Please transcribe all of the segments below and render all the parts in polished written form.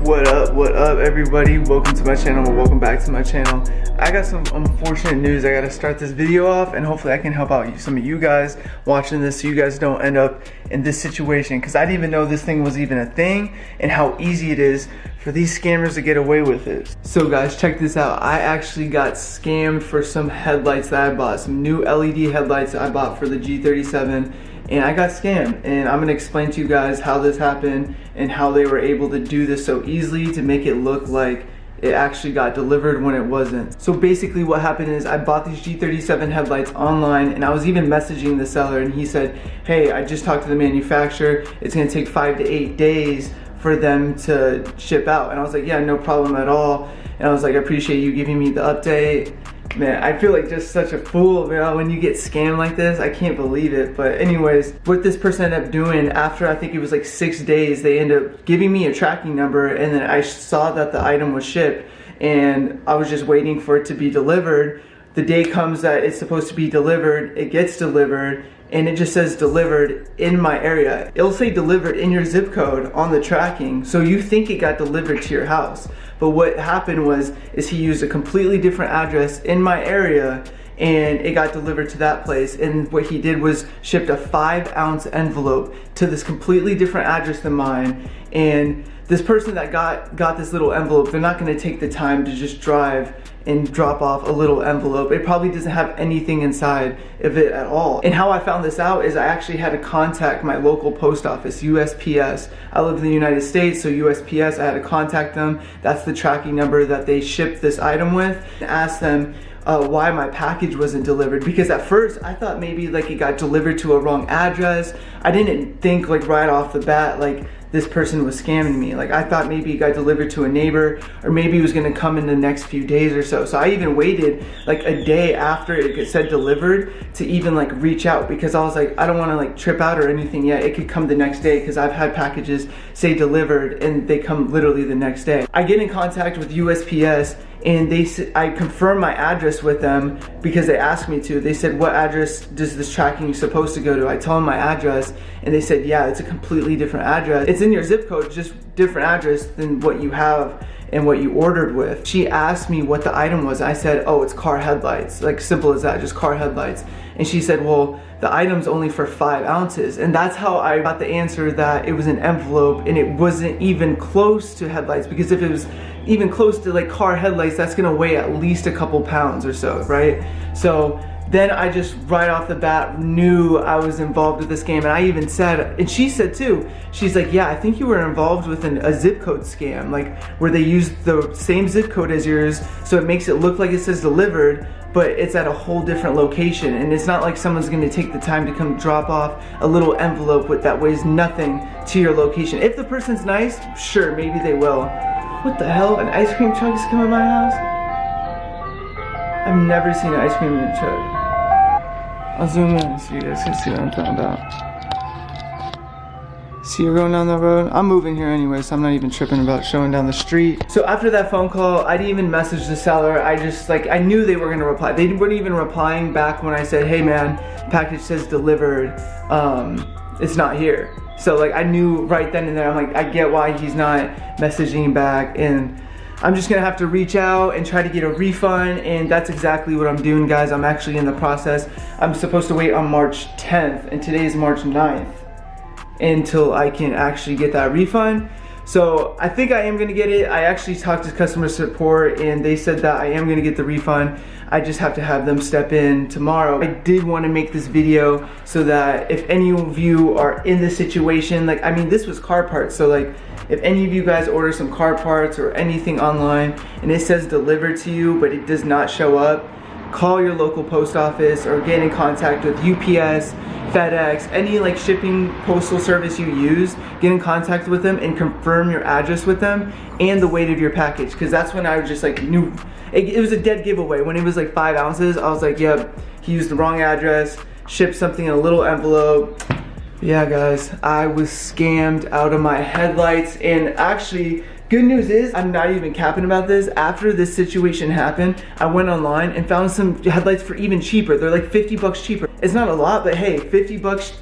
What up everybody? Welcome to my channel, or welcome back to my channel. I got some unfortunate news. I gotta start this video off and hopefully I can help out some of you guys watching this so you guys don't end up in this situation, because I didn't even know this thing was even a thing and how easy it is for these scammers to get away with it. So guys, check this out. I actually got scammed for some headlights that I bought, some new LED headlights I bought for the G37. And I got scammed, and I'm gonna explain to you guys how this happened and how they were able to do this so easily to make it look like it actually got delivered when it wasn't. So basically what happened is I bought these G37 headlights online, and I was even messaging the seller, and he said, hey, I just talked to the manufacturer, it's gonna take 5 to 8 days for them to ship out. And I was like, yeah, no problem at all. And I was like, I appreciate you giving me the update. Man, I feel like just such a fool, man, when you get scammed like this. I can't believe it. But anyways, what this person ended up doing after I think it was like 6 days, they ended up giving me a tracking number, and then I saw that the item was shipped, and I was just waiting for it to be delivered. The day comes that it's supposed to be delivered, it gets delivered, and it just says delivered in my area. It'll say delivered in your zip code on the tracking, so you think it got delivered to your house. But what happened is he used a completely different address in my area, and it got delivered to that place. And what he did was shipped a 5-ounce envelope to this completely different address than mine. And this person that got this little envelope, they're not gonna take the time to just drive and drop off a little envelope. It probably doesn't have anything inside of it at all. And how I found this out is I actually had to contact my local post office, USPS. I live in the United States, so USPS, I had to contact them. That's the tracking number that they shipped this item with. And ask them why my package wasn't delivered, because at first I thought maybe like it got delivered to a wrong address. I didn't think like right off the bat like this person was scamming me. Like I thought maybe it got delivered to a neighbor, or maybe it was gonna come in the next few days or so. So I even waited like a day after it said delivered to even like reach out, because I was like, I don't wanna like trip out or anything yet. It could come the next day, because I've had packages say delivered and they come literally the next day. I get in contact with USPS, and I confirm my address with them because they asked me to. They said, what address does this tracking supposed to go to? I tell them my address, and they said, yeah, it's a completely different address. It's in your zip code, just different address than what you have and what you ordered with. She asked me what the item was. I said, oh, it's car headlights. Like simple as that, just car headlights. And she said, well, the item's only for 5 ounces. And that's how I got the answer that it was an envelope and it wasn't even close to headlights, because if it was even close to like car headlights, that's gonna weigh at least a couple pounds or so, right? So then I just right off the bat knew I was involved with this scam. And I even said, and she said too, she's like, yeah, I think you were involved with a zip code scam, like where they used the same zip code as yours, so it makes it look like it says delivered, but it's at a whole different location. And it's not like someone's gonna take the time to come drop off a little envelope that weighs nothing to your location. If the person's nice, sure, maybe they will. What the hell? An ice cream truck is coming to my house? I've never seen an ice cream truck. I'll zoom in so you guys can see what I'm talking about. See her going down the road? I'm moving here anyway, so I'm not even tripping about showing down the street. So after that phone call, I didn't even message the seller. I just like, I knew they were gonna reply. They weren't even replying back when I said, hey man, package says delivered, it's not here. So like I knew right then and there, I'm like, I get why he's not messaging back, and I'm just gonna have to reach out and try to get a refund, and that's exactly what I'm doing, guys. I'm actually in the process. I'm supposed to wait on March 10th, and today is March 9th, until I can actually get that refund. So I think I am gonna get it. I actually talked to customer support, and they said that I am gonna get the refund. I just have to have them step in tomorrow. I did want to make this video so that if any of you are in this situation, like, I mean, this was car parts, so like, if any of you guys order some car parts or anything online and it says delivered to you, but it does not show up, call your local post office or get in contact with UPS, FedEx, any like shipping postal service you use. Get in contact with them and confirm your address with them and the weight of your package, because that's when I just like knew it was a dead giveaway. When it was like 5 ounces, I was like, yep, he used the wrong address, shipped something in a little envelope. Yeah guys, I was scammed out of my headlights, and actually Good news is, I'm not even capping about this. After this situation happened, I went online and found some headlights for even cheaper. They're like 50 bucks cheaper. It's not a lot, but hey, 50 bucks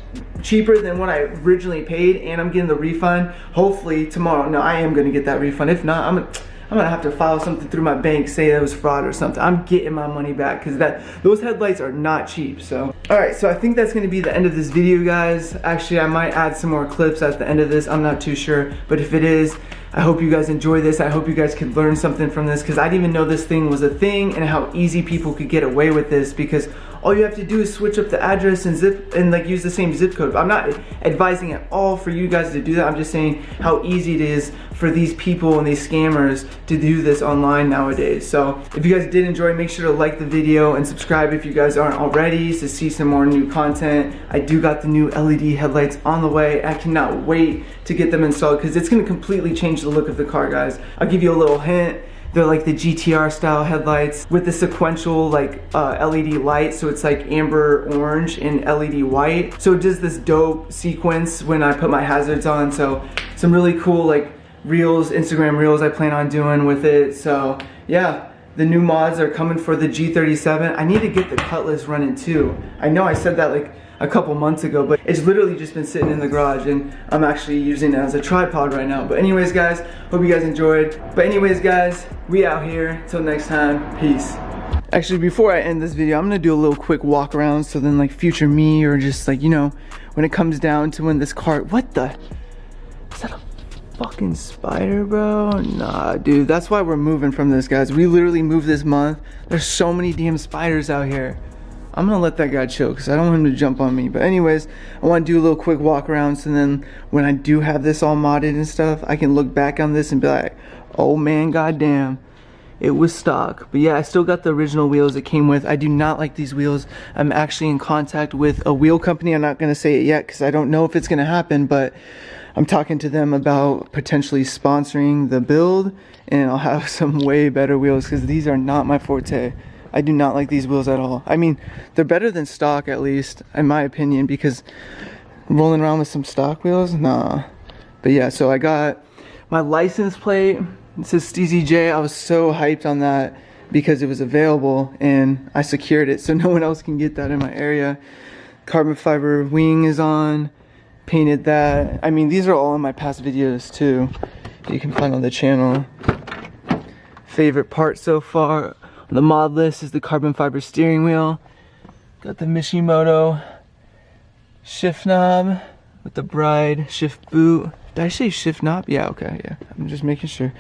cheaper than what I originally paid, and I'm getting the refund hopefully tomorrow. No, I am gonna get that refund. If not, I'm gonna have to file something through my bank, say that was fraud or something. I'm getting my money back because those headlights are not cheap. So, all right, so I think that's gonna be the end of this video, guys. Actually, I might add some more clips at the end of this. I'm not too sure, but if it is, I hope you guys enjoy this. I hope you guys could learn something from this because I didn't even know this thing was a thing and how easy people could get away with this, because all you have to do is switch up the address and like use the same zip code. I'm not advising at all for you guys to do that. I'm just saying how easy it is for these people and these scammers to do this online nowadays. So if you guys did enjoy, make sure to like the video and subscribe if you guys aren't already to see some more new content. I do got the new LED headlights on the way. I cannot wait to get them installed because it's going to completely change the look of the car, guys. I'll give you a little hint. They're like the GTR style headlights with the sequential like LED light, so it's like amber orange and LED white. So it does this dope sequence when I put my hazards on. So some really cool like reels, Instagram reels I plan on doing with it. So yeah, the new mods are coming for the G37. I need to get the Cutlass running too. I know I said that like a couple months ago, but it's literally just been sitting in the garage and I'm actually using it as a tripod right now. But anyways, guys, hope you guys enjoyed. But anyways, guys, we out here. Till next time, peace. Actually, before I end this video, I'm gonna do a little quick walk around so then like future me, or just like, you know, when it comes down to when this car, what the, is that a fucking spider, bro? Nah, dude, that's why we're moving from this, guys. We literally moved this month. There's so many damn spiders out here. I'm gonna let that guy chill because I don't want him to jump on me. But anyways, I want to do a little quick walk around, so then when I do have this all modded and stuff, I can look back on this and be like, oh man, goddamn, it was stock. But yeah, I still got the original wheels it came with. I do not like these wheels. I'm actually in contact with a wheel company. I'm not gonna say it yet because I don't know if it's gonna happen, but I'm talking to them about potentially sponsoring the build, and I'll have some way better wheels because these are not my forte. I do not like these wheels at all. I mean, they're better than stock, at least, in my opinion, because rolling around with some stock wheels, nah. But yeah, so I got my license plate. It says Steezy J. I was so hyped on that because it was available and I secured it so no one else can get that in my area. Carbon fiber wing is on. Painted that. I mean, these are all in my past videos too. You can find on the channel. Favorite part so far on the mod list is the carbon fiber steering wheel. Got the Mishimoto shift knob with the Bride shift boot. Did I say shift knob? Yeah, okay, yeah. I'm just making sure.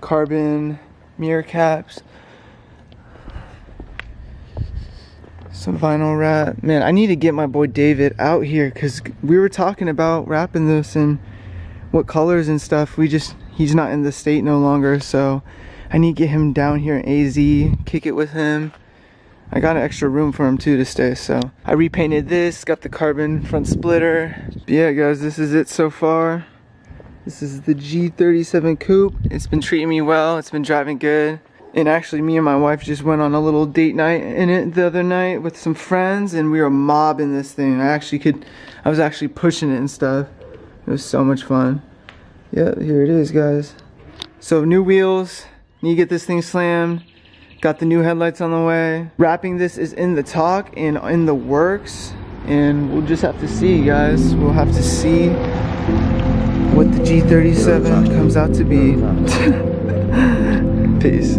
Carbon mirror caps. Some vinyl wrap. Man, I need to get my boy David out here because we were talking about wrapping this and what colors and stuff. He's not in the state no longer, so I need to get him down here in AZ, kick it with him. I got an extra room for him too to stay, so I repainted this, got the carbon front splitter. But yeah, guys, this is it so far. This is the G37 Coupe. It's been treating me well. It's been driving good. And actually, me and my wife just went on a little date night in it the other night with some friends, and we were mobbing this thing. I was actually pushing it and stuff. It was so much fun. Yeah, here it is, guys. So new wheels, need to get this thing slammed. Got the new headlights on the way. Wrapping this is in the talk and in the works, and we'll just have to see, guys. We'll have to see what the G37 comes out to be. Peace.